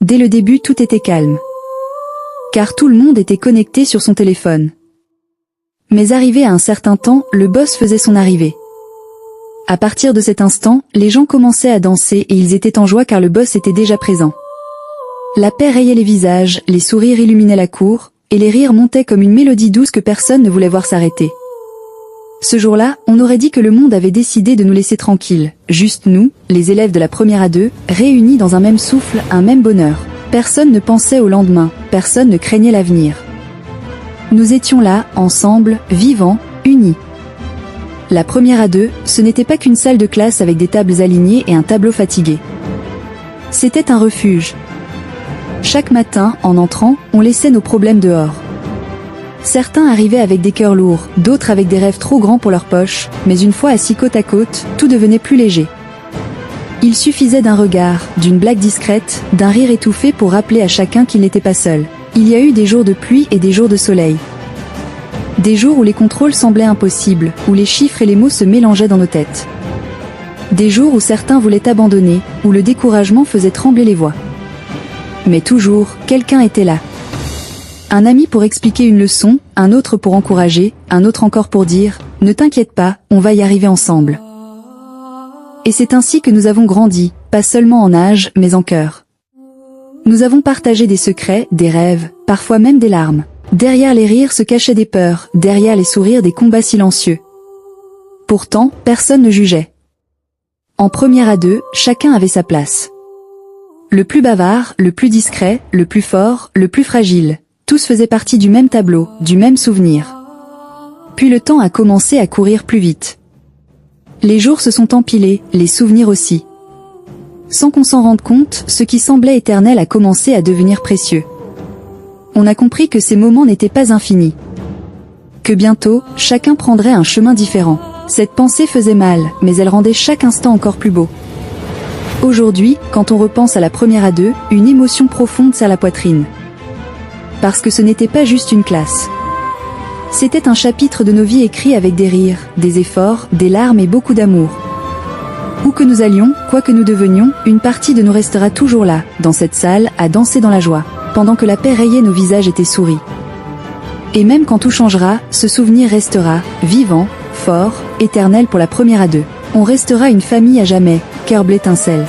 Dès le début, tout était calme. Car tout le monde était connecté sur son téléphone. Mais arrivé à un certain temps, le boss faisait son arrivée. À partir de cet instant, les gens commençaient à danser et ils étaient en joie car le boss était déjà présent. La paix rayait les visages, les sourires illuminaient la cour, et les rires montaient comme une mélodie douce que personne ne voulait voir s'arrêter. Ce jour-là, on aurait dit que le monde avait décidé de nous laisser tranquilles, juste nous, les élèves de la première A2, réunis dans un même souffle, un même bonheur. Personne ne pensait au lendemain, personne ne craignait l'avenir. Nous étions là, ensemble, vivants, unis. La première A2, ce n'était pas qu'une salle de classe avec des tables alignées et un tableau fatigué. C'était un refuge. Chaque matin, en entrant, on laissait nos problèmes dehors. Certains arrivaient avec des cœurs lourds, d'autres avec des rêves trop grands pour leurs poches, mais une fois assis côte à côte, tout devenait plus léger. Il suffisait d'un regard, d'une blague discrète, d'un rire étouffé pour rappeler à chacun qu'il n'était pas seul. Il y a eu des jours de pluie et des jours de soleil. Des jours où les contrôles semblaient impossibles, où les chiffres et les mots se mélangeaient dans nos têtes. Des jours où certains voulaient abandonner, où le découragement faisait trembler les voix. Mais toujours, quelqu'un était là. Un ami pour expliquer une leçon, un autre pour encourager, un autre encore pour dire « Ne t'inquiète pas, on va y arriver ensemble ». Et c'est ainsi que nous avons grandi, pas seulement en âge, mais en cœur. Nous avons partagé des secrets, des rêves, parfois même des larmes. Derrière les rires se cachaient des peurs, derrière les sourires des combats silencieux. Pourtant, personne ne jugeait. En première A2, chacun avait sa place. Le plus bavard, le plus discret, le plus fort, le plus fragile. Tous faisaient partie du même tableau, du même souvenir. Puis le temps a commencé à courir plus vite. Les jours se sont empilés, les souvenirs aussi. Sans qu'on s'en rende compte, ce qui semblait éternel a commencé à devenir précieux. On a compris que ces moments n'étaient pas infinis. Que bientôt, chacun prendrait un chemin différent. Cette pensée faisait mal, mais elle rendait chaque instant encore plus beau. Aujourd'hui, quand on repense à la première A2, une émotion profonde serre la poitrine. Parce que ce n'était pas juste une classe. C'était un chapitre de nos vies écrit avec des rires, des efforts, des larmes et beaucoup d'amour. Où que nous allions, quoi que nous devenions, une partie de nous restera toujours là, dans cette salle, à danser dans la joie, pendant que la paix rayait nos visages et tes souris. Et même quand tout changera, ce souvenir restera, vivant, fort, éternel pour la première A2. On restera une famille à jamais, cœur bleu étincelle.